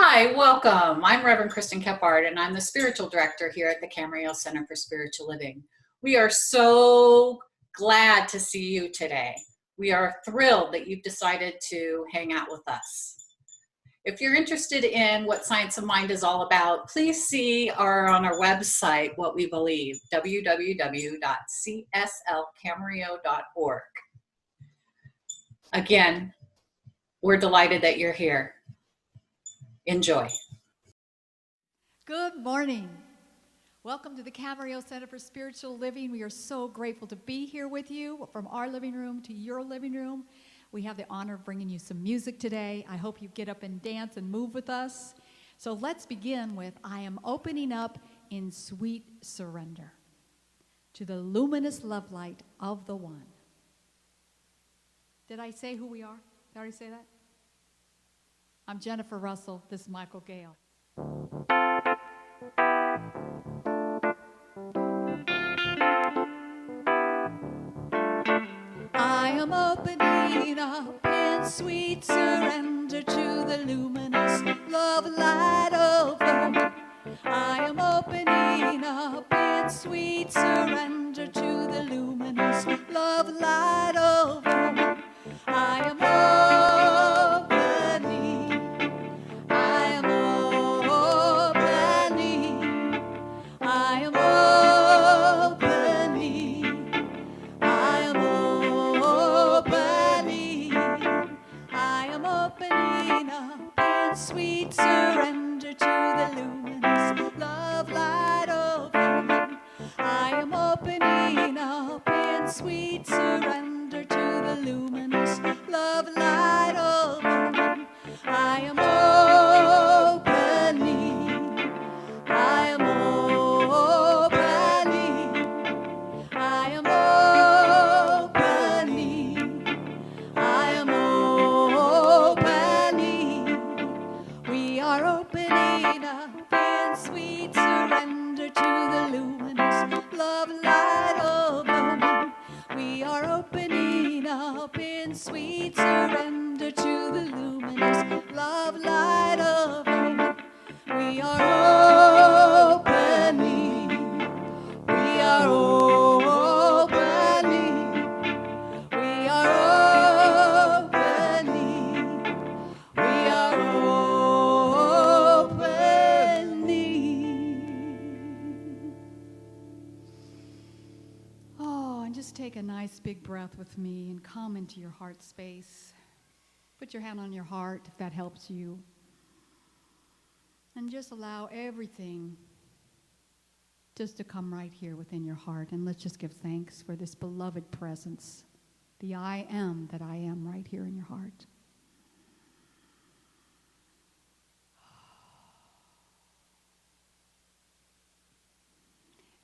Hi, welcome. I'm Reverend Kristin Kephart, and I'm the spiritual director here at the Camarillo Center for Spiritual Living. We are so glad to see you today. We are thrilled that you've decided to hang out with us. If you're interested in what Science of Mind is all about, please see on our website what we believe, www.cslcamarillo.org. Again, we're delighted that you're here. Enjoy. Good morning. Welcome to the Camarillo Center for Spiritual Living. We are so grateful to be here with you from our living room to your living room. We have the honor of bringing you some music today. I hope you get up and dance and move with us. So let's begin with I am opening up in sweet surrender to the luminous love light of the One. Did I say who we are? Did I already say that? I'm Jennifer Russell. This is Michael Gayle. I am opening up in sweet surrender to the luminous love light of the One. I am opening up in sweet surrender to the luminous love light of the One. I am opening. I am opening. I am opening. I am opening. I am opening up in sweet surrender to the luminous love light of the One. I am opening up in sweet surrender to the luminous love light of the One. I am opening. I am opening. I am opening. I am opening. We are opening up in sweet surrender to the luminous love light of the One. We are opening up in sweet surrender to the luminous love light of the One. We are opening. We are opening. We are opening. We are opening. Oh, and just take a nice big breath with me and come into your heart space. Put your hand on your heart if that helps you. And just allow everything just to come right here within your heart. And let's just give thanks for this beloved presence, the I am that I am right here in your heart.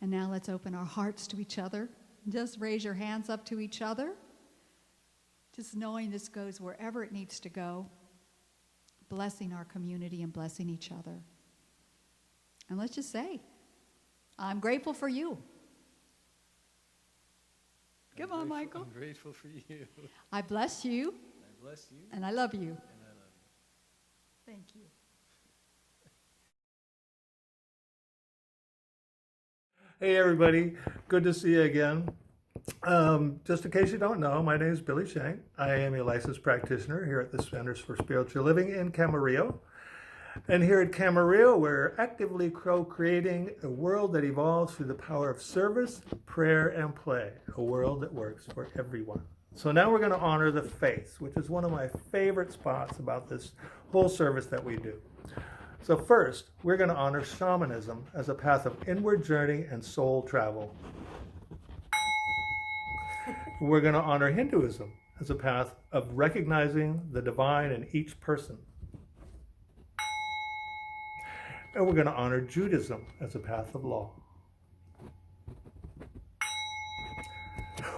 And now let's open our hearts to each other. Just raise your hands up to each other. Just knowing this goes wherever it needs to go. Blessing our community and blessing each other. And let's just say, I'm grateful for you. Come on, Michael. I'm grateful for you. I bless you. I bless you. And I love you. And I love you. Thank you. Hey everybody, good to see you again. Just in case you don't know, my name is Billy Shank. I am a licensed practitioner here at the Centers for Spiritual Living in Camarillo. And here at Camarillo, we're actively co-creating a world that evolves through the power of service, prayer, and play, a world that works for everyone. So now we're going to honor the faith, which is one of my favorite spots about this whole service that we do. So first, we're going to honor shamanism as a path of inward journey and soul travel. We're going to honor Hinduism as a path of recognizing the divine in each person. And we're going to honor Judaism as a path of law.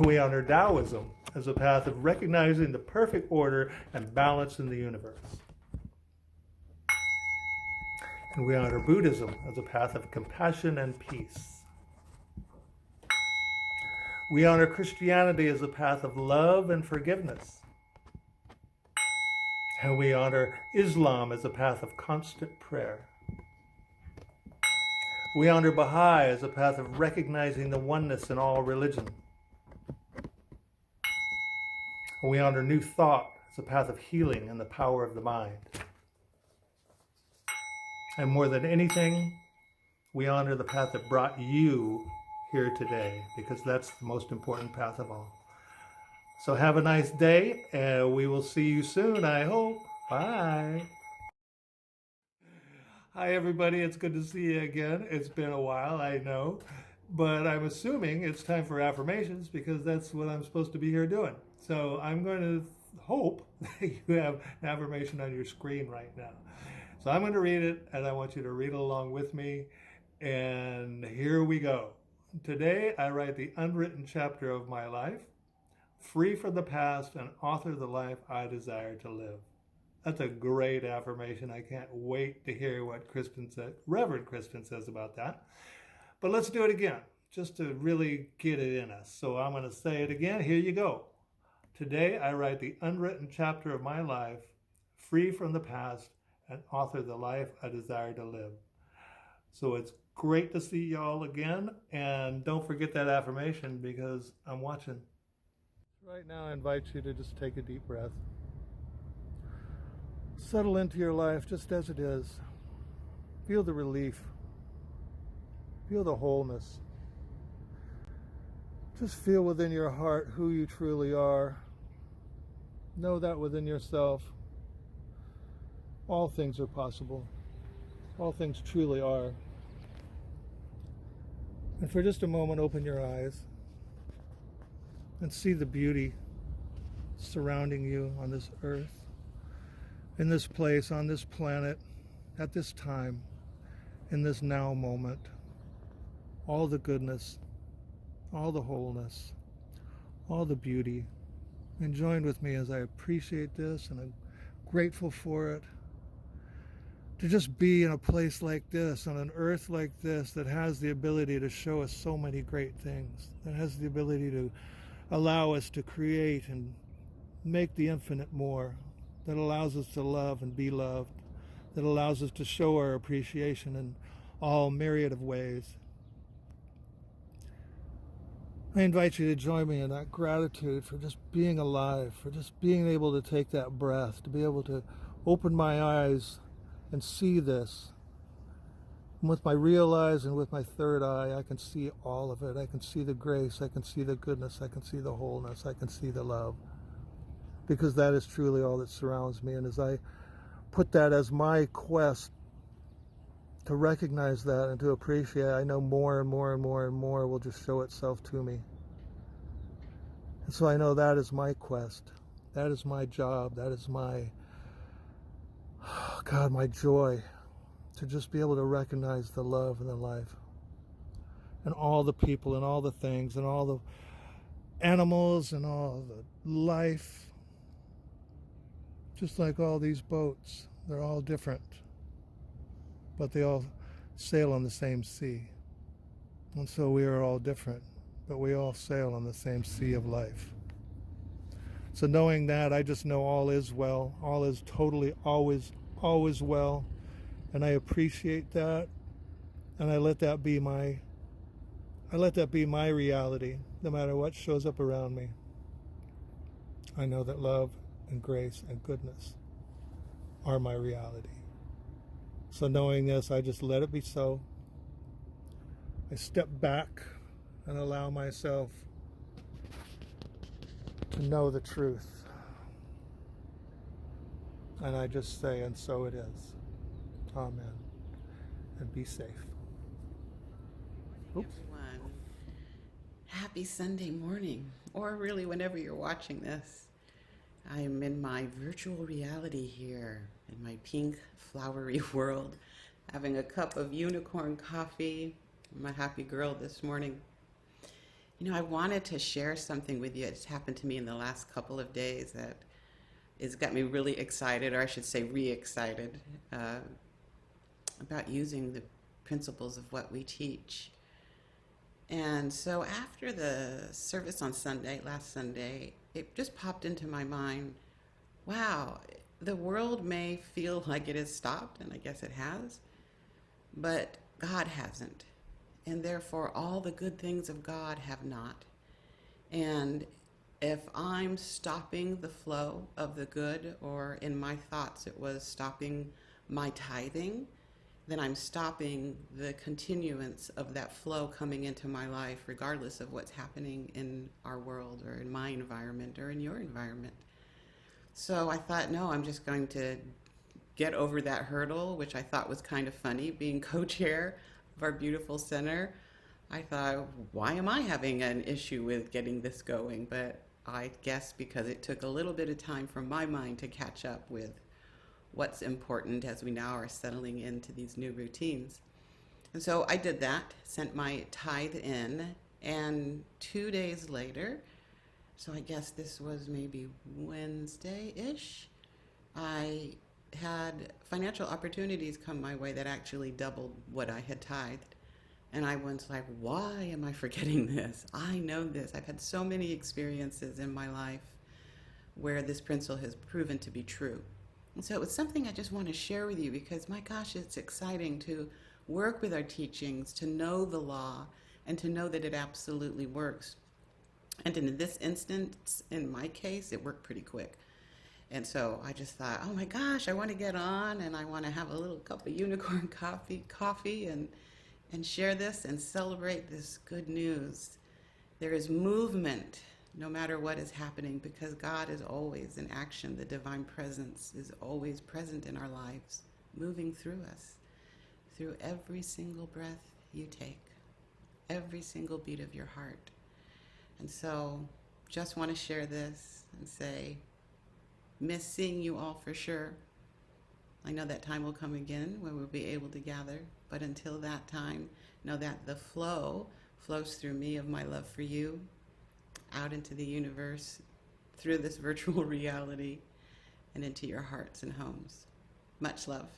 We honor Taoism as a path of recognizing the perfect order and balance in the universe. And we honor Buddhism as a path of compassion and peace. We honor Christianity as a path of love and forgiveness. And we honor Islam as a path of constant prayer. We honor Baha'i as a path of recognizing the oneness in all religion. We honor New Thought as a path of healing and the power of the mind. And more than anything, we honor the path that brought you here today, because that's the most important path of all. So have a nice day, and we will see you soon, I hope. Bye. Hi, everybody. It's good to see you again. It's been a while, I know, but I'm assuming it's time for affirmations because that's what I'm supposed to be here doing. So I'm going to hope that you have an affirmation on your screen right now. So I'm going to read it, and I want you to read it along with me. And here we go. Today, I write the unwritten chapter of my life, free from the past, and author the life I desire to live. That's a great affirmation. I can't wait to hear what Kristin said, Reverend Kristin says about that. But let's do it again, just to really get it in us. So I'm going to say it again. Here you go. Today, I write the unwritten chapter of my life, free from the past, and author the life I desire to live. So it's great to see y'all again. And don't forget that affirmation because I'm watching. Right now, I invite you to just take a deep breath. Settle into your life just as it is. Feel the relief. Feel the wholeness. Just feel within your heart who you truly are. Know that within yourself. All things are possible. All things truly are. And for just a moment, open your eyes and see the beauty surrounding you on this earth, in this place, on this planet, at this time, in this now moment. All the goodness, all the wholeness, all the beauty. And join with me as I appreciate this and I'm grateful for it. To just be in a place like this, on an earth like this, that has the ability to show us so many great things, that has the ability to allow us to create and make the infinite more, that allows us to love and be loved, that allows us to show our appreciation in all myriad of ways. I invite you to join me in that gratitude for just being alive, for just being able to take that breath, to be able to open my eyes and see this. And with my real eyes and with my third eye, I can see all of it. I can see the grace, I can see the goodness, I can see the wholeness, I can see the love. Because that is truly all that surrounds me. And as I put that as my quest to recognize that and to appreciate, I know more and more and more and more will just show itself to me. And so I know that is my quest. That is my job. That is my, God, my joy, to just be able to recognize the love and the life and all the people and all the things and all the animals and all the life. Just like all these boats, they're all different, but they all sail on the same sea. And so we are all different, but we all sail on the same sea of life. So knowing that, I just know all is well. All is totally, always, always well. And I appreciate that. And I let that be my reality, no matter what shows up around me. I know that love and grace and goodness are my reality. So knowing this, I just let it be so. I step back and allow myself to know the truth. And I just say, and so it is. Amen. And be safe. Oops. Everyone, happy Sunday morning, or really whenever you're watching this. I'm in my virtual reality here, in my pink, flowery world, having a cup of unicorn coffee. I'm a happy girl this morning. You know, I wanted to share something with you. It's happened to me in the last couple of days that has got me really excited, or I should say re-excited, about using the principles of what we teach. And so after the service on Sunday, last Sunday, it just popped into my mind, wow, the world may feel like it has stopped, and I guess it has, but God hasn't. And therefore, all the good things of God have not. And if I'm stopping the flow of the good, or in my thoughts it was stopping my tithing, then I'm stopping the continuance of that flow coming into my life, regardless of what's happening in our world or in my environment or in your environment. So I thought, no, I'm just going to get over that hurdle, which I thought was kind of funny, being co-chair of our beautiful center. I thought, why am I having an issue with getting this going? But I guess because it took a little bit of time for my mind to catch up with what's important as we now are settling into these new routines. And so I did that, sent my tithe in, and 2 days later, so I guess this was maybe Wednesday-ish, I had financial opportunities come my way that actually doubled what I had tithed. And I was like, why am I forgetting this? I know this. I've had so many experiences in my life where this principle has proven to be true. And so it was something I just want to share with you because, my gosh, it's exciting to work with our teachings, to know the law, and to know that it absolutely works. And in this instance, in my case, it worked pretty quick. And so I just thought, oh my gosh, I want to get on and I want to have a little cup of unicorn coffee and share this and celebrate this good news. There is movement no matter what is happening because God is always in action. The divine presence is always present in our lives, moving through us, through every single breath you take, every single beat of your heart. And so just want to share this and say, miss seeing you all for sure. I know that time will come again when we'll be able to gather, but until that time, know that the flow flows through me of my love for you, out into the universe, through this virtual reality, and into your hearts and homes. Much love.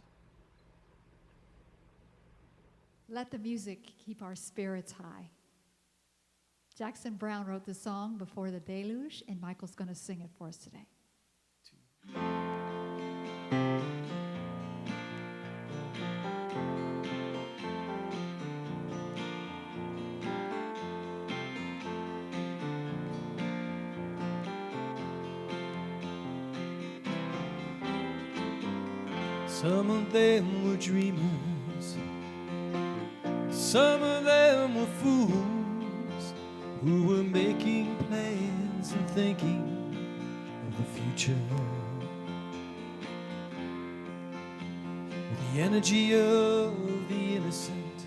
Let the music keep our spirits high. Jackson Brown wrote the song Before the Deluge, and Michael's going to sing it for us today. Some of them were dreamers, some of them were fools who were making plans and thinking of the future. With the energy of the innocent,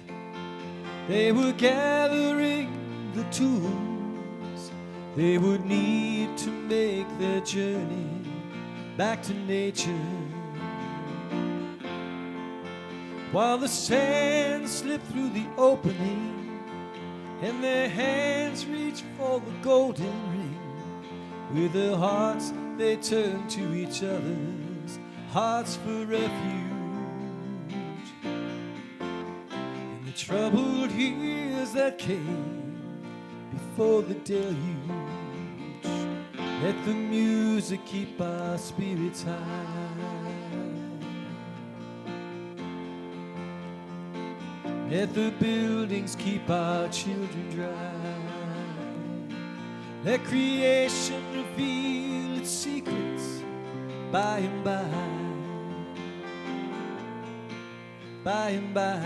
they were gathering the tools they would need to make their journey back to nature. While the sand slipped through the opening and their hands reached for the golden ring, with their hearts they turned to each other's hearts for refuge. In the troubled years that came before the deluge, let the music keep our spirits high. Let the buildings keep our children dry. Let creation reveal its secrets by and by. By and by.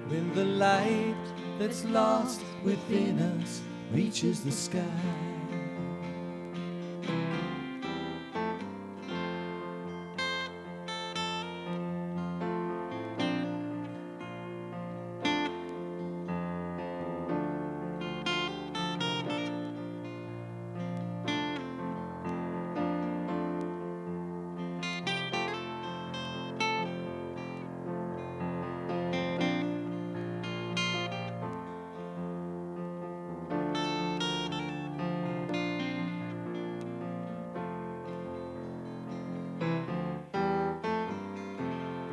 When the light that's lost within us reaches the sky.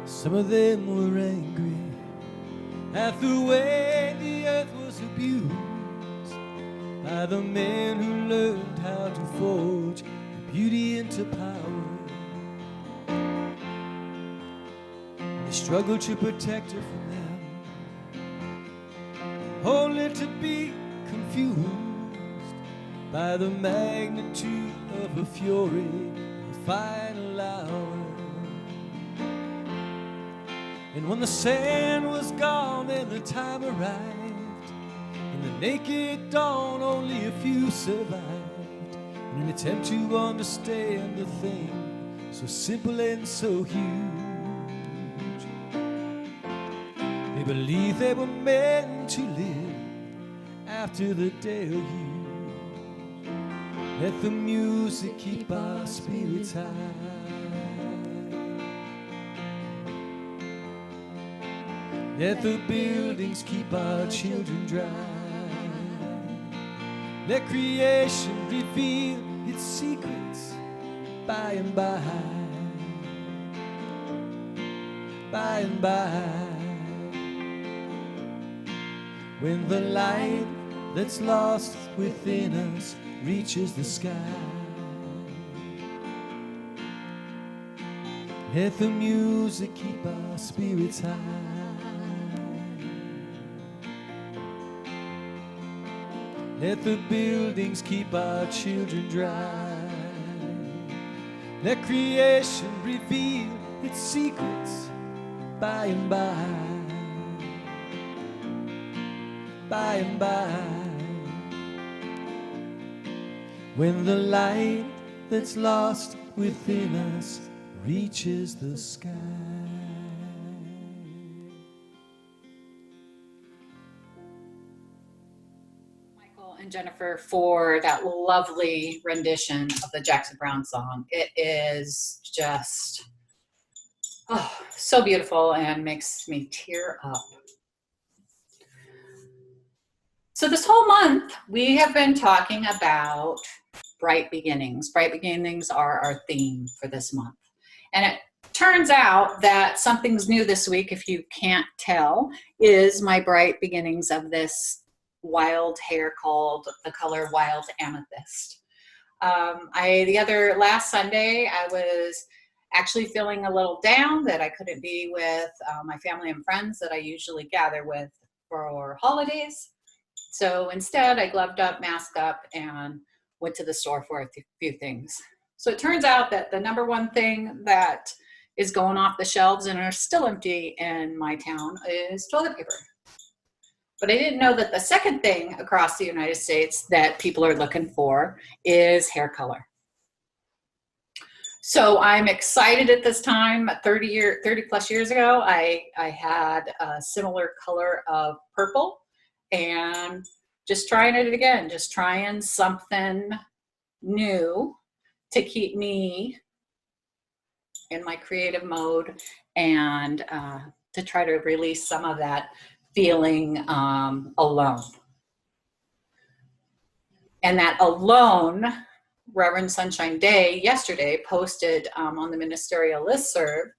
Some of them were angry at the way the earth was abused by the men who learned how to forge and beauty into power. They struggle to protect her from them, only to be confused by the magnitude of her fury, her final hour. And when the sand was gone and the time arrived, in the naked dawn only a few survived, in an attempt to understand a thing so simple and so huge. They believed they were meant to live after the deluge. Let the music keep our spirits high. Let the buildings keep our children dry. Let creation reveal its secrets by and by. By and by. When the light that's lost within us reaches the sky, let the music keep our spirits high. Let the buildings keep our children dry. Let creation reveal its secrets by and by. By and by. When the light that's lost within us reaches the sky. And Jennifer for that lovely rendition of the Jackson Browne song. It is just so beautiful and makes me tear up. So this whole month we have been talking about bright beginnings. Bright beginnings are our theme for this month. And it turns out that something's new this week, if you can't tell, is my bright beginnings of this wild hair called the color Wild Amethyst. Last Sunday, I was actually feeling a little down that I couldn't be with my family and friends that I usually gather with for holidays. So instead, I gloved up, masked up, and went to the store for a few things. So it turns out that the number one thing that is going off the shelves and are still empty in my town is toilet paper. But I didn't know that the second thing across the United States that people are looking for is hair color. So I'm excited at this time. 30 plus years ago, I had a similar color of purple, and just trying it again, just trying something new to keep me in my creative mode and to try to release some of that feeling alone. And that alone, Reverend Sunshine Day yesterday posted on the ministerial listserv,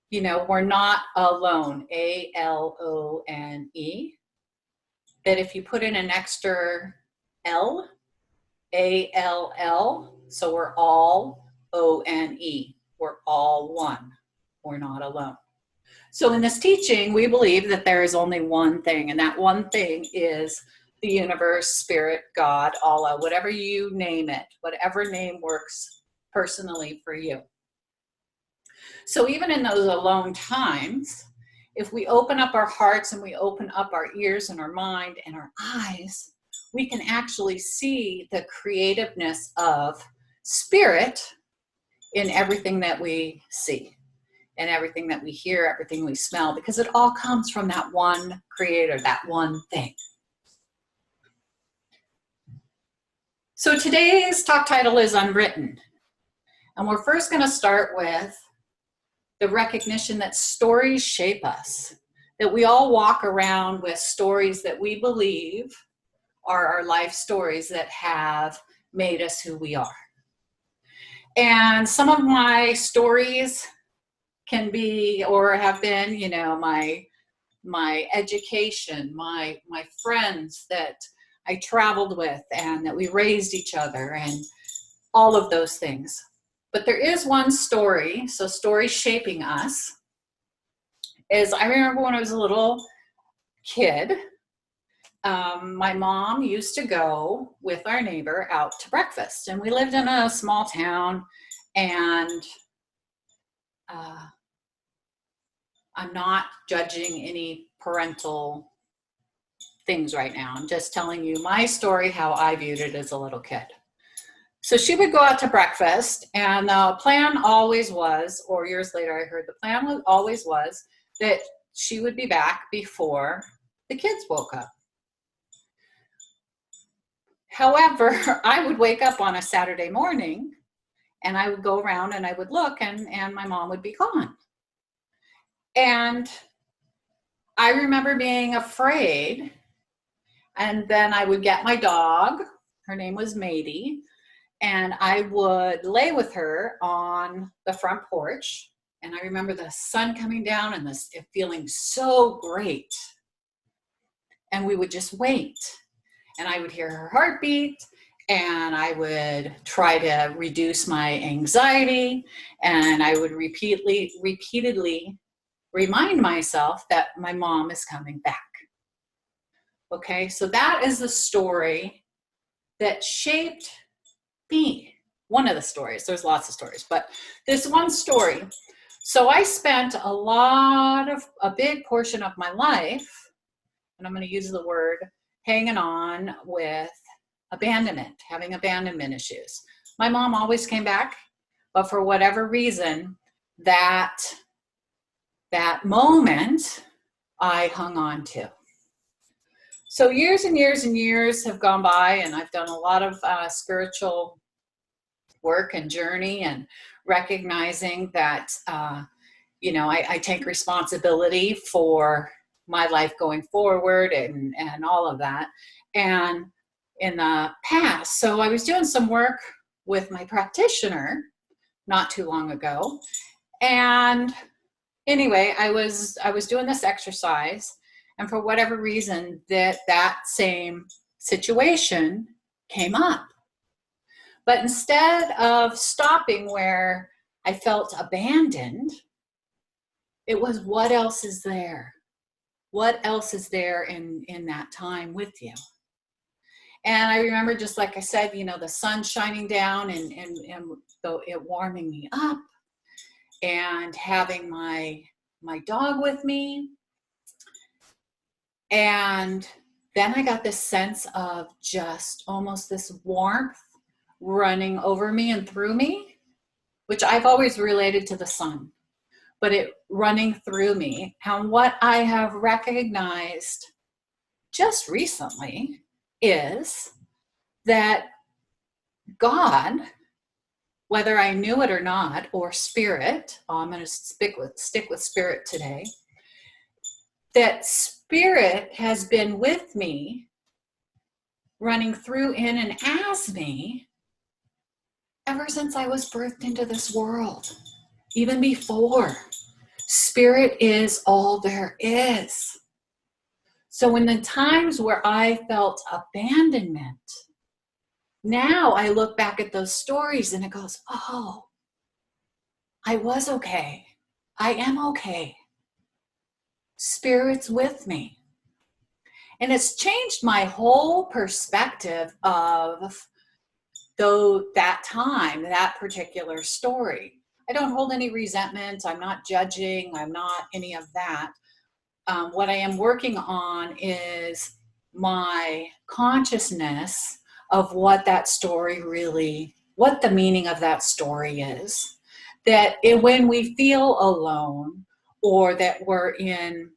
you know, we're not alone, A-L-O-N-E, that if you put in an extra L, A-L-L, so we're all O-N-E, we're all one, we're not alone. So in this teaching, we believe that there is only one thing, and that one thing is the universe, spirit, God, Allah, whatever you name it, whatever name works personally for you. So even in those alone times, if we open up our hearts and we open up our ears and our mind and our eyes, we can actually see the creativeness of spirit in everything that we see and everything that we hear, everything we smell, because it all comes from that one creator, that one thing. So today's talk title is Unwritten. And we're first going to start with the recognition that stories shape us, that we all walk around with stories that we believe are our life stories that have made us who we are. And some of my stories can be or have been, you know, my education, my friends that I traveled with and that we raised each other, and all of those things. But there is one story, so stories shaping us, is I remember when I was a little kid, my mom used to go with our neighbor out to breakfast. And we lived in a small town, and I'm not judging any parental things right now. I'm just telling you my story, how I viewed it as a little kid. So she would go out to breakfast, and the plan always was, or years later I heard the plan always was, that she would be back before the kids woke up. However, I would wake up on a Saturday morning, and I would go around and I would look, and my mom would be gone. And I remember being afraid, and then I would get my dog, her name was Mady, and I would lay with her on the front porch. And I remember the sun coming down and it feeling so great. And we would just wait. And I would hear her heartbeat, and I would try to reduce my anxiety. And I would repeatedly remind myself that my mom is coming back. Okay, so that is the story that shaped me. One of the stories, there's lots of stories, but this one story. So I spent a big portion of my life, and I'm going to use the word, hanging on with abandonment, having abandonment issues. My mom always came back, but for whatever reason, that moment I hung on to. So years and years and years have gone by, and I've done a lot of spiritual work and journey, and recognizing that, I take responsibility for my life going forward and all of that. And in the past, so I was doing some work with my practitioner not too long ago. And anyway, I was doing this exercise, and for whatever reason, that same situation came up. But instead of stopping where I felt abandoned, it was, what else is there? What else is there in that time with you? And I remember, just like I said, the sun shining down and it warming me up, and having my dog with me. And then I got this sense of just almost this warmth running over me and through me, which I've always related to the sun, but it running through me. And what I have recognized just recently is that God, whether I knew it or not, or spirit, I'm going to stick with spirit today, that spirit has been with me, running through, in, and as me, ever since I was birthed into this world. Even before. Spirit is all there is. So in the times where I felt abandonment, now I look back at those stories and it goes, oh, I was okay. I am okay. Spirit's with me. And it's changed my whole perspective of that time, that particular story. I don't hold any resentment. I'm not judging. I'm not any of that. What I am working on is my consciousness of what that story really, what the meaning of that story is. That when we feel alone, or that we're in,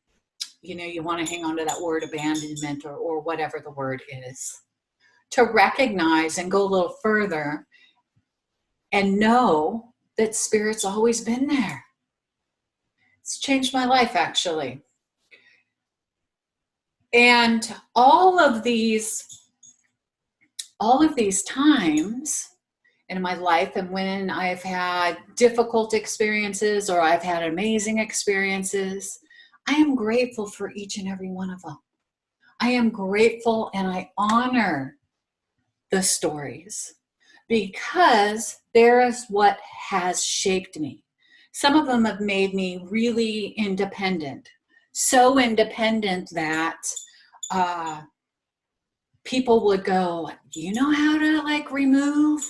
you want to hang on to that word abandonment, or whatever the word is, to recognize and go a little further and know that Spirit's always been there. It's changed my life, actually. And all of these times in my life, and when I've had difficult experiences or I've had amazing experiences, I am grateful for each and every one of them. I am grateful, and I honor the stories, because there is what has shaped me. Some of them have made me really independent, so independent that people would go, you know how to like remove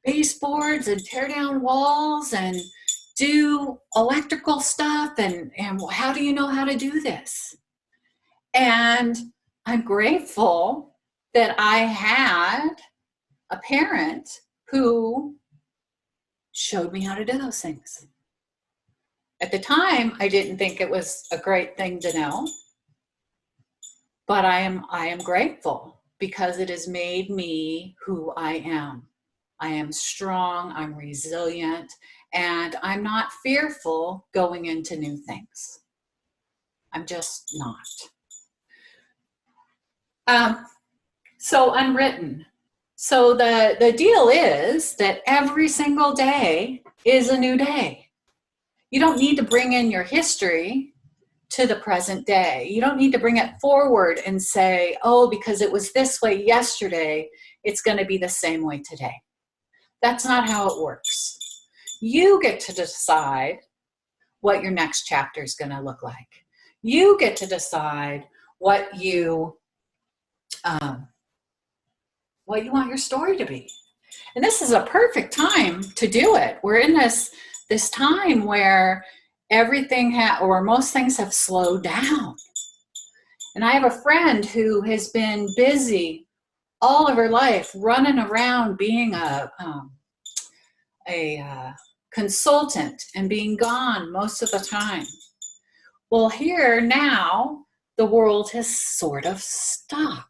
baseboards and tear down walls and do electrical stuff, and how do you know how to do this? And I'm grateful that I had a parent who showed me how to do those things. At the time, I didn't think it was a great thing to know, but I am grateful because it has made me who I am. I am strong, I'm resilient, and I'm not fearful going into new things. I'm just not. So Unwritten. So the deal is that every single day is a new day. You don't need to bring in your history to the present day. You don't need to bring it forward and say, oh, because it was this way yesterday, it's going to be the same way today. That's not how it works. You get to decide what your next chapter is going to look like. You get to decide what you want your story to be. And this is a perfect time to do it. We're in this time where everything or most things have slowed down. And I have a friend who has been busy all of her life running around being a consultant and being gone most of the time. Well, here now, the world has sort of stopped.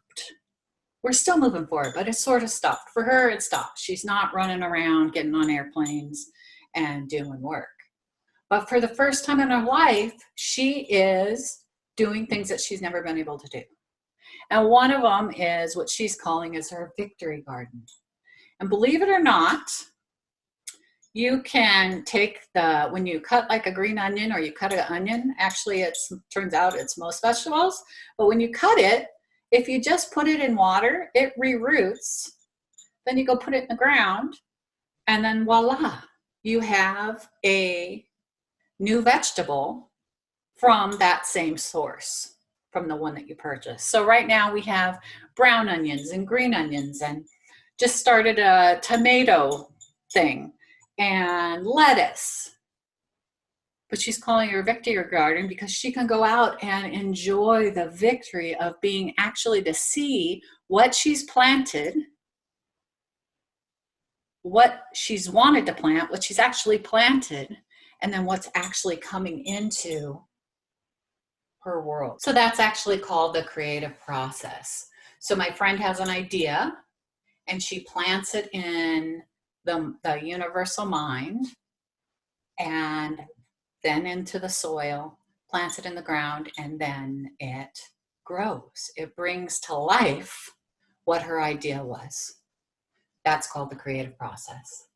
We're still moving forward, but it's sort of stopped. For her, it stopped. She's not running around, getting on airplanes and doing work. But for the first time in her life, she is doing things that she's never been able to do. And one of them is what she's calling is her victory garden. And believe it or not, you can take when you cut like a green onion or you cut an onion, actually it turns out it's most vegetables, but when you cut it, if you just put it in water, it reroots. Then you go put it in the ground, and then voila, you have a new vegetable from that same source, from the one that you purchased. So right now we have brown onions and green onions, and just started a tomato thing and lettuce. But she's calling her victory garden because she can go out and enjoy the victory of being actually to see what she's planted, what she's wanted to plant, what she's actually planted, and then what's actually coming into her world. So that's actually called the creative process. So my friend has an idea and she plants it in the universal mind, and then into the soil, plants it in the ground, and then it grows. It brings to life what her idea was. That's called the creative process.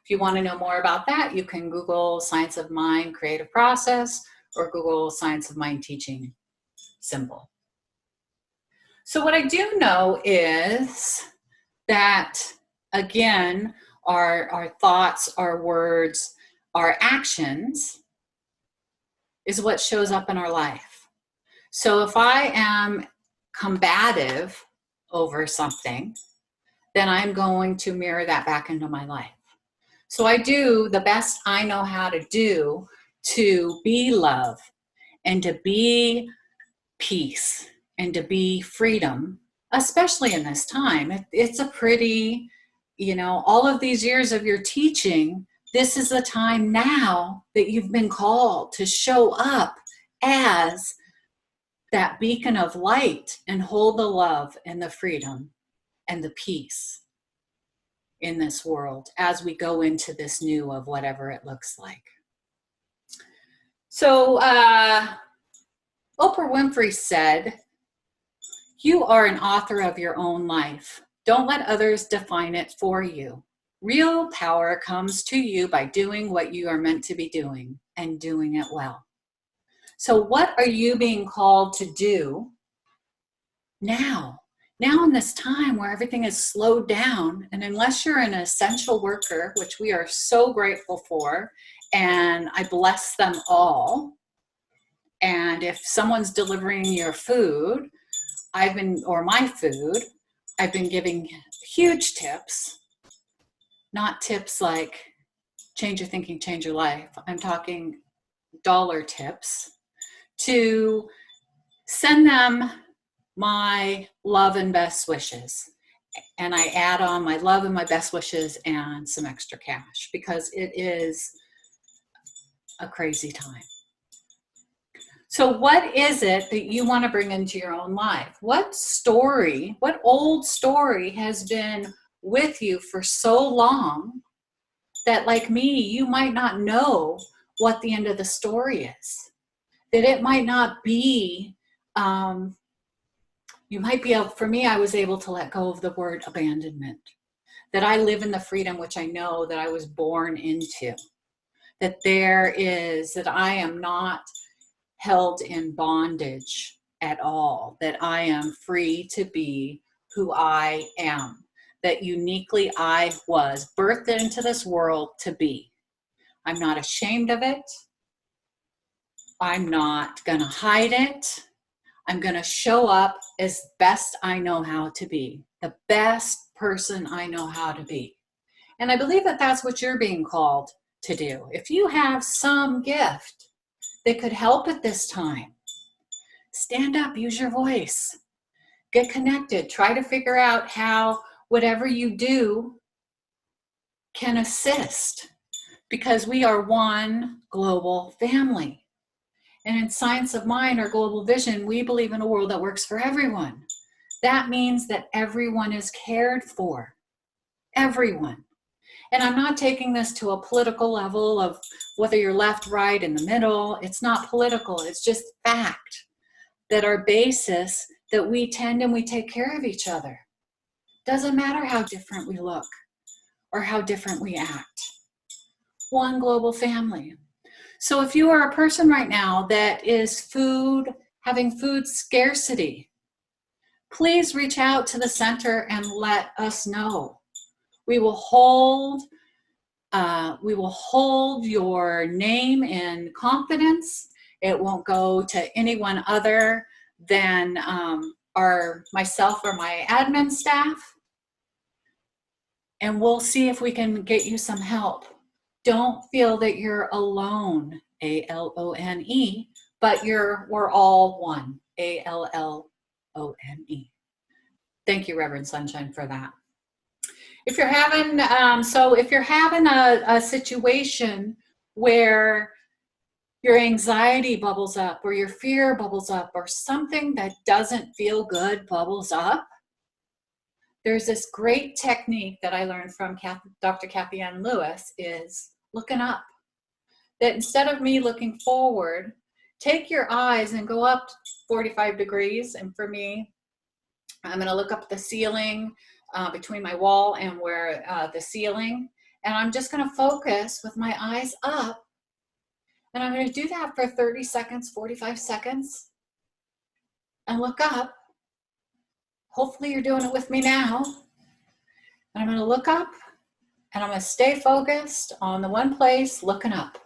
If you want to know more about that, you can Google Science of Mind Creative Process or Google Science of Mind Teaching Symbol. So what I do know is that, again, our thoughts, our words, our actions is what shows up in our life. So if I am combative over something, then I'm going to mirror that back into my life. So I do the best I know how to do to be love and to be peace and to be freedom, especially in this time. It's a pretty, all of these years of your teaching, this is the time now that you've been called to show up as that beacon of light and hold the love and the freedom and the peace in this world as we go into this new of whatever it looks like. So Oprah Winfrey said, "You are an author of your own life. Don't let others define it for you. Real power comes to you by doing what you are meant to be doing and doing it well." So what are you being called to do now? Now in this time where everything is slowed down, and unless you're an essential worker, which we are so grateful for, and I bless them all, and if someone's delivering your food, or my food, I've been giving huge tips, not tips like change your thinking, change your life. I'm talking dollar tips to send them my love and best wishes. And I add on my love and my best wishes and some extra cash because it is a crazy time. So what is it that you want to bring into your own life? What old story has been with you for so long that, like me, you might not know what the end of the story is? That it might not be, for me, I was able to let go of the word abandonment. That I live in the freedom which I know that I was born into. That I am not held in bondage at all, that I am free to be who I am, that uniquely I was birthed into this world to be. I'm not ashamed of it. I'm not going to hide it. I'm going to show up as best I know how to be, the best person I know how to be. And I believe that that's what you're being called to do. If you have some gift that could help at this time, stand up, use your voice, get connected, try to figure out how whatever you do can assist, because we are one global family. And in Science of Mind, our global vision, we believe in a world that works for everyone. That means that everyone is cared for. Everyone. And I'm not taking this to a political level of whether you're left, right, in the middle. It's not political. It's just fact that our basis, that we tend and we take care of each other. Doesn't matter how different we look or how different we act. One global family. So if you are a person right now that is having food scarcity, please reach out to the center and let us know. We will hold your name in confidence. It won't go to anyone other than myself or my admin staff. And we'll see if we can get you some help. Don't feel that you're alone, A-L-O-N-E, but we're all one, A-L-L-O-N-E. Thank you, Reverend Sunshine, for that. If you're having, a situation where your anxiety bubbles up or your fear bubbles up or something that doesn't feel good bubbles up, there's this great technique that I learned from Dr. Kathy Ann Lewis is looking up. That instead of me looking forward, take your eyes and go up 45 degrees. And for me, I'm going to look up the ceiling between my wall and where the ceiling. And I'm just going to focus with my eyes up. And I'm going to do that for 30 seconds, 45 seconds. And look up. Hopefully you're doing it with me now. And I'm going to look up and I'm going to stay focused on the one place, looking up.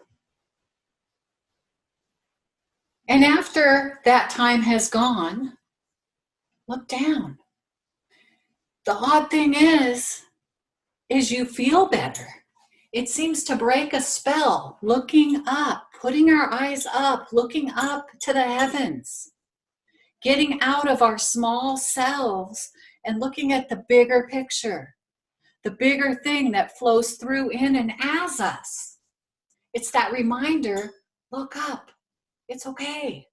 And after that time has gone, look down. The odd thing is you feel better. It seems to break a spell, looking up, putting our eyes up, looking up to the heavens. Getting out of our small selves and looking at the bigger picture, the bigger thing that flows through in and as us. It's that reminder, look up. It's okay.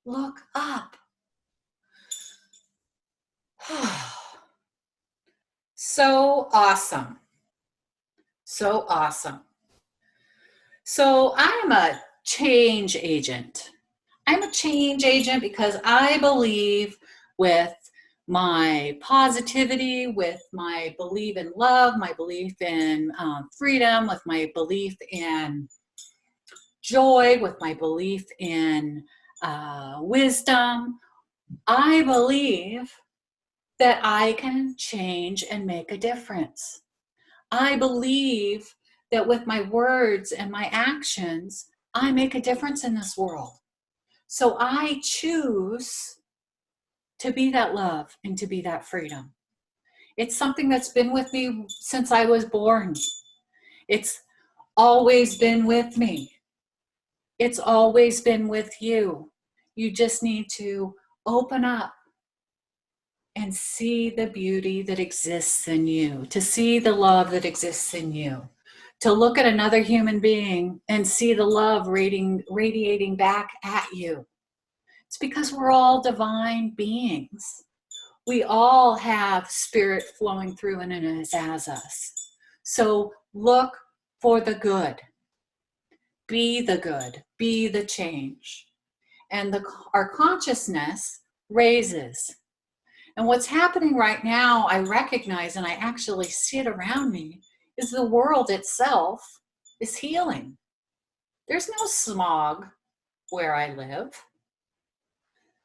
Look up. So awesome. So awesome. So I'm a change agent. I'm a change agent because I believe with my positivity, with my belief in love, my belief in freedom, with my belief in joy, with my belief in wisdom, I believe that I can change and make a difference. I believe that with my words and my actions, I make a difference in this world. So I choose to be that love and to be that freedom. It's something that's been with me since I was born. It's always been with me. It's always been with you. You just need to open up and see the beauty that exists in you, to see the love that exists in you, to look at another human being and see the love radiating back at you. It's because we're all divine beings. We all have spirit flowing through and in us as us. So look for the good. Be the good. Be the change. And our consciousness raises. And what's happening right now, I recognize, and I actually see it around me, is the world itself is healing. There's no smog where I live.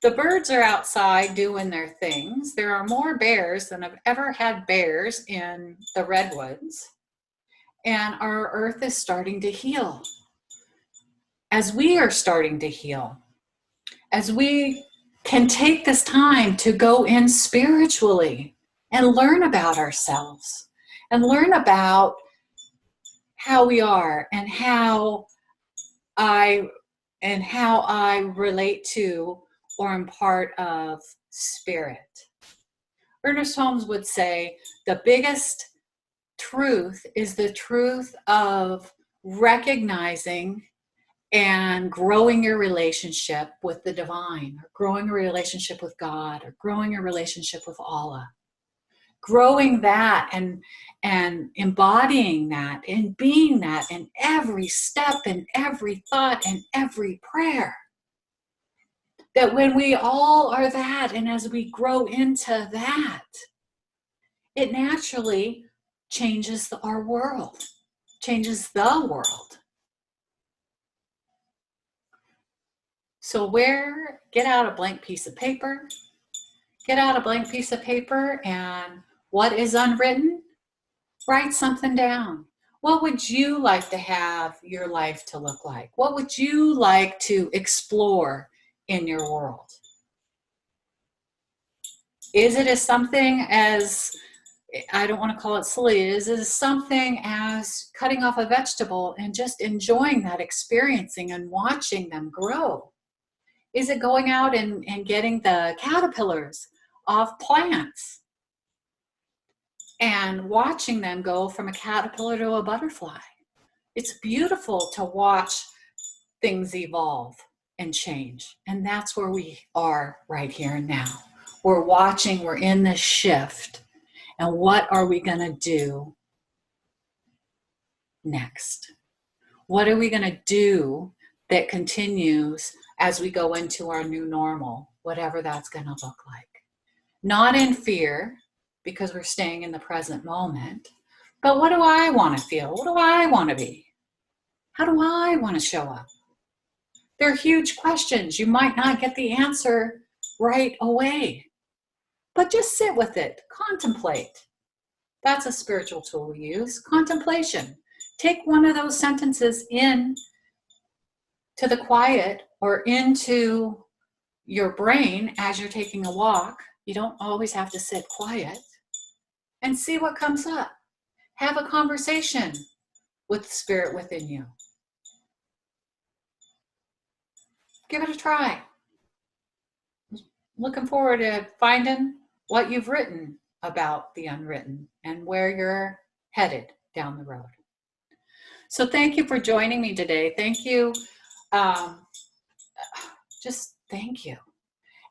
The birds are outside doing their things. There are more bears than I've ever had bears in the redwoods. And our earth is starting to heal. As we are starting to heal, as we can take this time to go in spiritually and learn about ourselves and learn about how we are and how I relate to or am part of spirit. Ernest Holmes would say the biggest truth is the truth of recognizing and growing your relationship with the divine, or growing a relationship with God, or growing a relationship with Allah. Growing that and embodying that and being that in every step and every thought and every prayer. That when we all are that, and as we grow into that, it naturally changes our world, changes the world. So get out a blank piece of paper, and what is unwritten? Write something down. What would you like to have your life to look like? What would you like to explore in your world? Is it as something as, I don't want to call it silly, is it something as cutting off a vegetable and just enjoying that, experiencing and watching them grow? Is it going out and getting the caterpillars off plants and watching them go from a caterpillar to a butterfly? It's beautiful to watch things evolve and change. And that's where we are right here and now. We're watching, we're in this shift. And what are we going to do next? What are we going to do that continues as we go into our new normal, whatever that's going to look like? Not in fear, because we're staying in the present moment, but what do I want to feel? What do I want to be? How do I want to show up? They're huge questions. You might not get the answer right away, but just sit with it, contemplate. That's a spiritual tool we use, contemplation. Take one of those sentences in to the quiet or into your brain as you're taking a walk. You don't always have to sit quiet, and see what comes up. Have a conversation with the spirit within you. Give it a try. Looking forward to finding what you've written about the unwritten and where you're headed down the road. So thank you for joining me today. Thank you. Just thank you.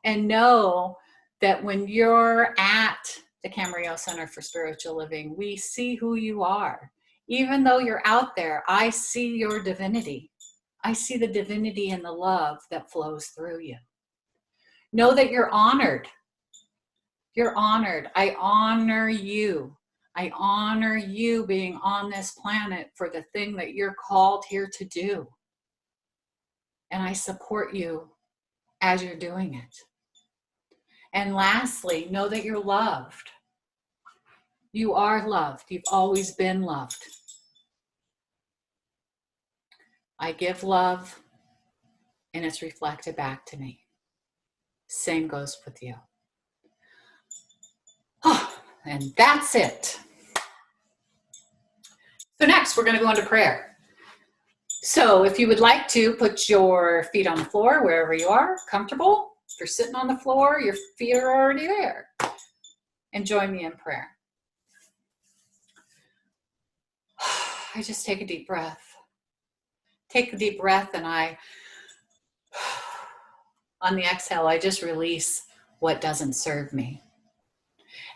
And know that when you're at the Camarillo Center for Spiritual Living, we see who you are. Even though you're out there, I see your divinity. I see the divinity and the love that flows through you. Know that you're honored. You're honored. I honor you. I honor you being on this planet for the thing that you're called here to do. And I support you as you're doing it. And lastly, know that you're loved. You are loved. You've always been loved. I give love, and it's reflected back to me. Same goes with you. Oh, and that's it. So next, we're going to go into prayer. So if you would like to put your feet on the floor, wherever you are, comfortable. If you're sitting on the floor, your feet are already there. And join me in prayer. I just take a deep breath. Take a deep breath, and on the exhale, I just release what doesn't serve me.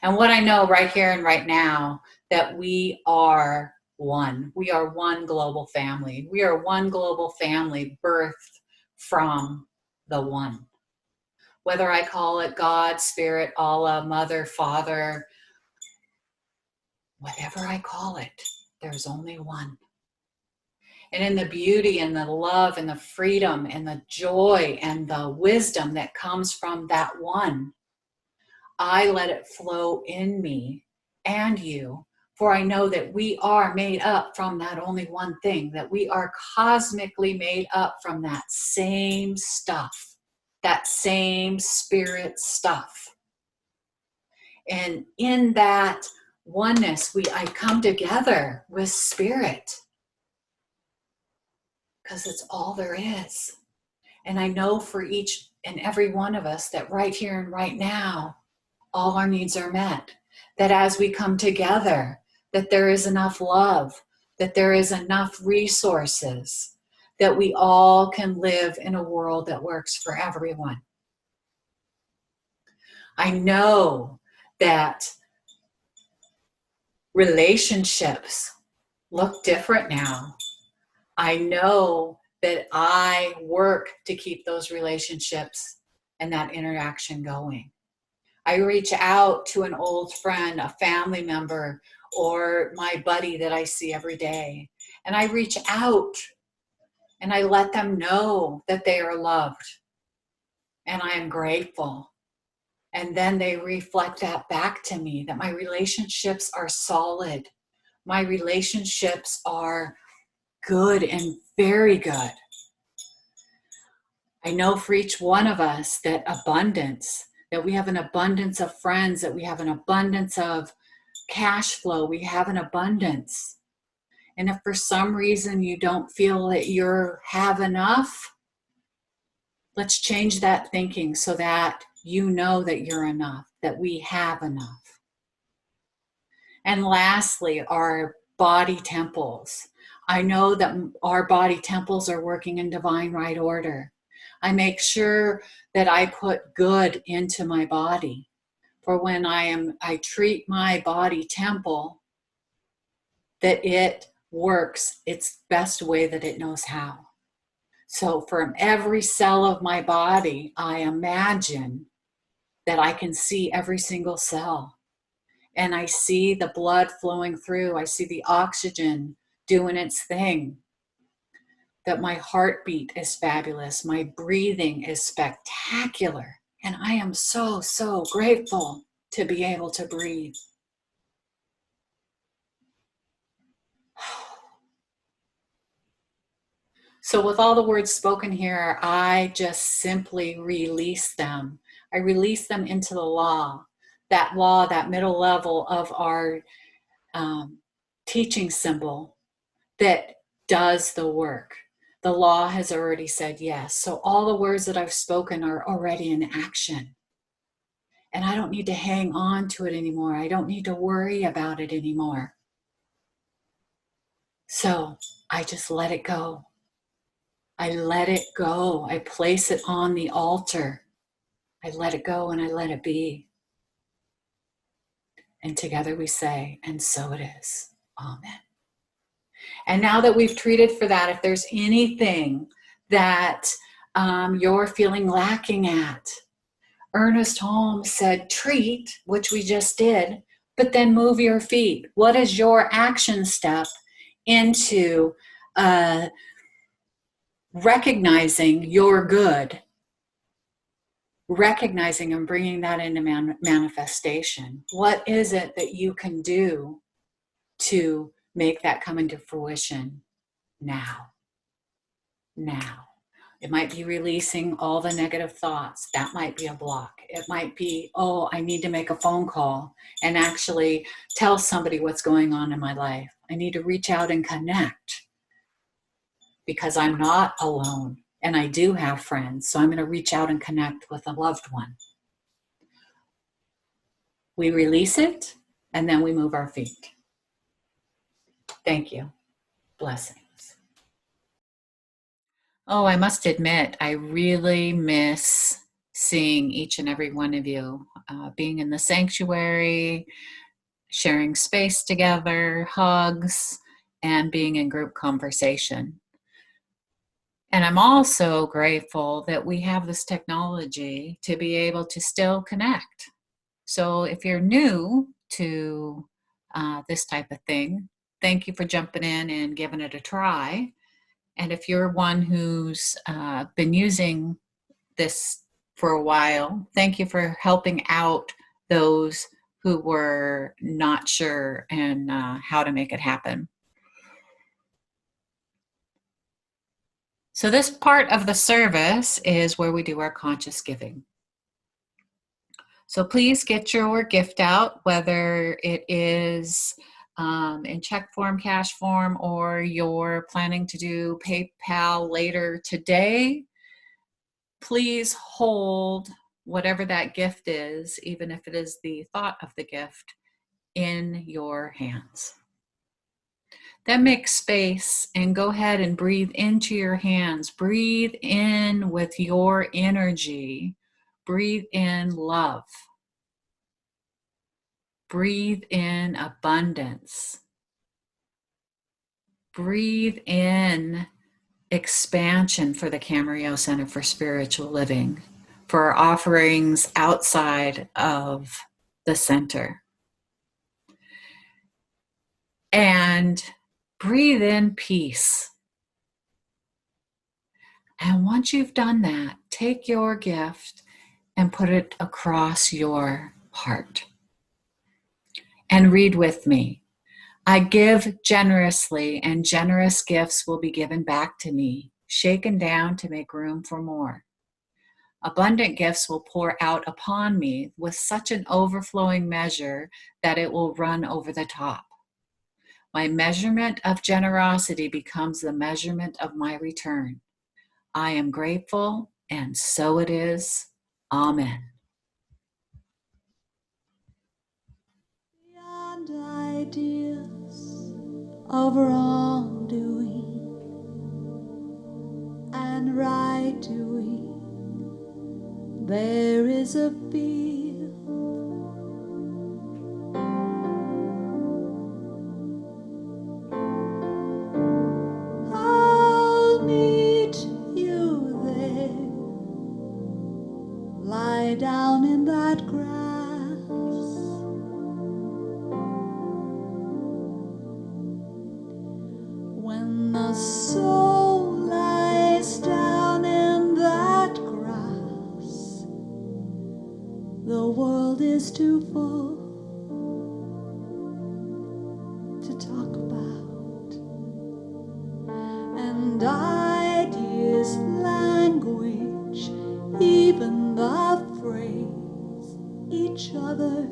And what I know right here and right now, that we are one. We are one global family. We are one global family birthed from the one. Whether I call it God, Spirit, Allah, Mother, Father, whatever I call it, there's only one. And in the beauty and the love and the freedom and the joy and the wisdom that comes from that one, I let it flow in me and you, for I know that we are made up from that only one thing, that we are cosmically made up from that same stuff, that same spirit stuff. And in that oneness, I come together with spirit, because it's all there is. And I know for each and every one of us that right here and right now, all our needs are met. That as we come together, that there is enough love, that there is enough resources, that we all can live in a world that works for everyone. I know that relationships look different now. I know that I work to keep those relationships and that interaction going. I reach out to an old friend, a family member, or my buddy that I see every day. And I reach out and I let them know that they are loved. And I am grateful. And then they reflect that back to me, that my relationships are solid. My relationships are good and very good. I know for each one of us that abundance, that we have an abundance of friends, that we have an abundance of cash flow, we have an abundance. And if for some reason you don't feel that you have enough, let's change that thinking so that you know that you're enough, that we have enough. And lastly, our body temples. I know that our body temples are working in divine right order. I make sure that I put good into my body. For when I treat my body temple, that it works its best way that it knows how. So from every cell of my body, I imagine that I can see every single cell. And I see the blood flowing through. I see the oxygen doing its thing. That my heartbeat is fabulous. My breathing is spectacular. And I am so, so grateful to be able to breathe. So with all the words spoken here, I just simply release them. I release them into the law, that middle level of our teaching symbol that does the work. The law has already said yes. So all the words that I've spoken are already in action. And I don't need to hang on to it anymore. I don't need to worry about it anymore. So I just let it go. I let it go. I place it on the altar. I let it go and I let it be. And together we say, and so it is. Amen. And now that we've treated for that, if there's anything that you're feeling lacking at, Ernest Holmes said, treat, which we just did, but then move your feet. What is your action step into recognizing your good, recognizing and bringing that into manifestation. What is it that you can do to make that come into fruition now? Now. It might be releasing all the negative thoughts. That might be a block. It might be, oh, I need to make a phone call and actually tell somebody what's going on in my life. I need to reach out and connect because I'm not alone and I do have friends. So I'm going to reach out and connect with a loved one. We release it and then we move our feet. Thank you. Blessings. Oh, I must admit, I really miss seeing each and every one of you, being in the sanctuary, sharing space together, hugs, and being in group conversation. And I'm also grateful that we have this technology to be able to still connect. So if you're new to this type of thing, thank you for jumping in and giving it a try. And if you're one who's been using this for a while, thank you for helping out those who were not sure and how to make it happen. So this part of the service is where we do our conscious giving. So please get your gift out, whether it is in check form, cash form, or you're planning to do PayPal later today. Please hold whatever that gift is, even if it is the thought of the gift, in your hands. Then make space and go ahead and breathe into your hands. Breathe in with your energy. Breathe in love. Breathe in abundance. Breathe in expansion for the Camarillo Center for Spiritual Living, for our offerings outside of the center. And breathe in peace. And once you've done that, take your gift and put it across your heart. And read with me. I give generously, and generous gifts will be given back to me, shaken down to make room for more. Abundant gifts will pour out upon me with such an overflowing measure that it will run over the top. My measurement of generosity becomes the measurement of my return. I am grateful, and so it is. Amen. Beyond ideas of wrongdoing and right doing, there is a field. I'll meet you there. Lie down in that grass. When the soul lies down in that grass, the world is too full to talk about, and ideas language, even the phrase each other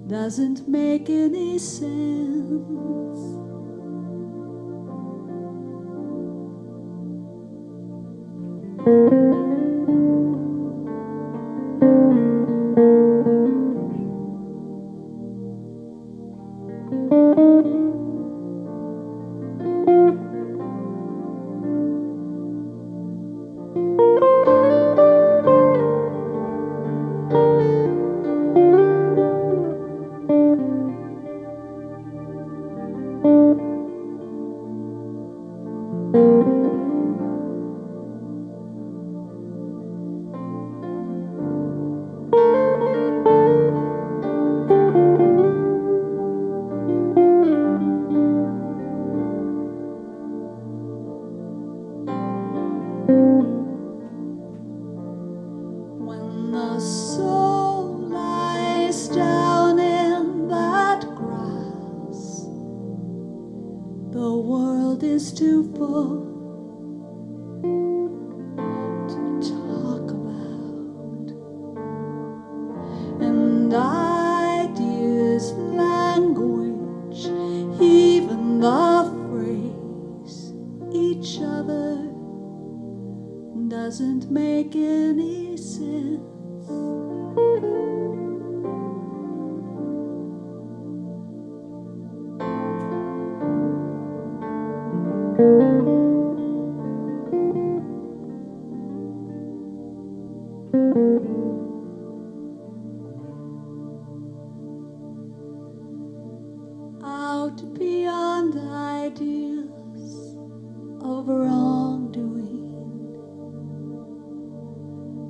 doesn't make any sense. a soul lies down in that grass. The world is too full to talk about, and ideas language, even the phrase each other doesn't make any sense. Out beyond ideas of wrongdoing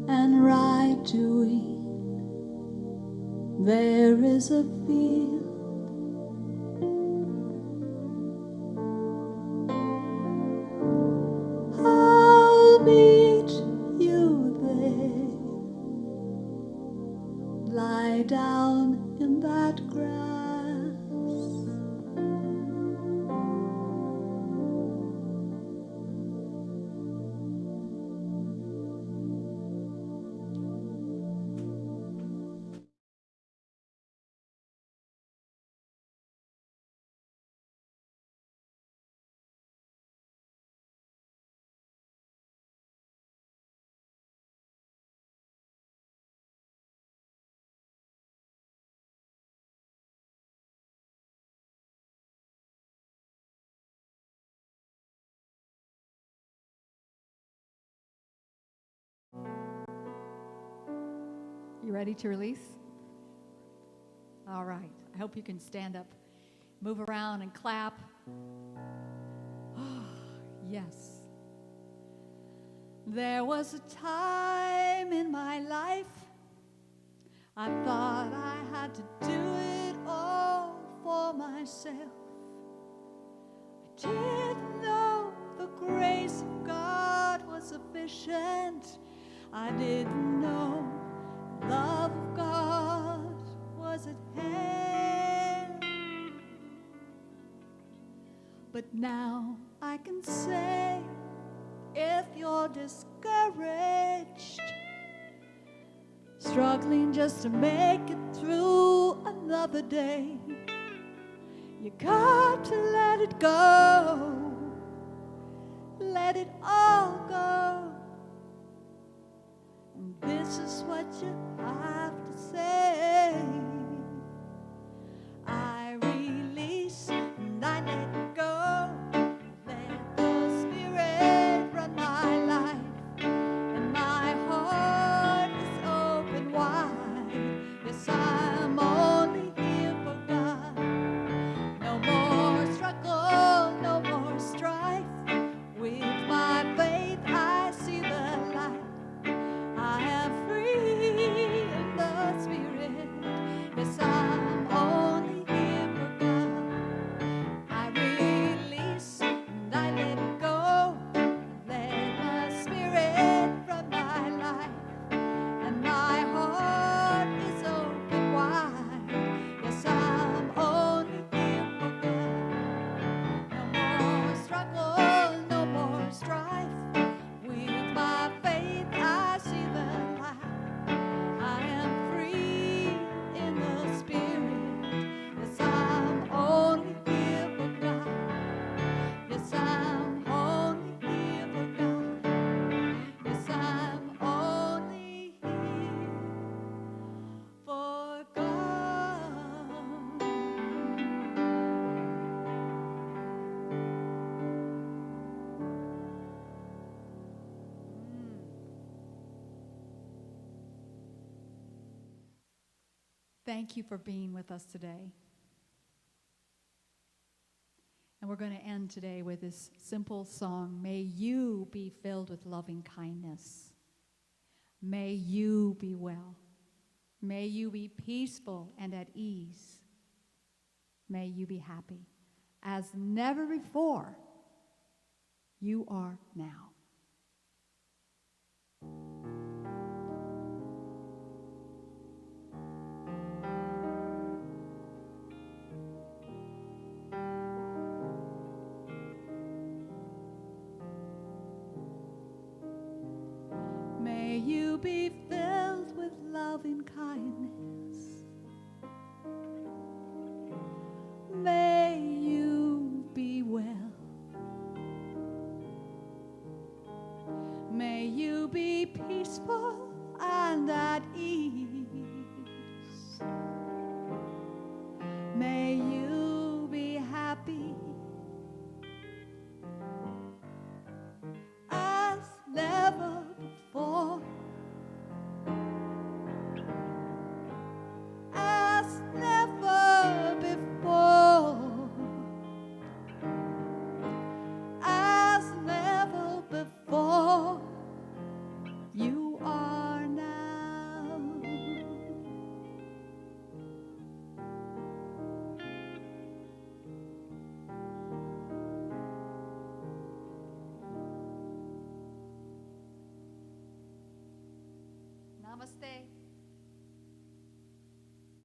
and right doing, there is a field. I'll meet you there. Lie down in that grass. You ready to release? All right. I hope you can stand up, move around, and clap. Yes. There was a time in my life I thought I had to do it all for myself. I didn't know the grace of God was sufficient. I didn't know the love of God was at hand. But now I can say, if you're discouraged, struggling just to make it through another day, you got to let it go. Let it all go. And this is what you have to say. I release and I let go. Let the Spirit run my life. And my heart is open wide. Yes, I'm only here for God. No more struggle, no more strife. With my faith I see the light. I am free in the Spirit. Yes, I'm only here for God. I release and I let go. Let the Spirit run my life. And my heart is open wide. Yes, I'm only here for God. No more struggle, no more strife. With my faith I see the light. I am free in the Spirit. Yes, I'm only here for God. Yes, I'm only here for God. Yes, I'm only here for God. Thank you for being with us today. And we're going to end today with this simple song. May you be filled with loving kindness. May you be well. May you be peaceful and at ease. May you be happy. As never before, you are now. be filled with loving kindness.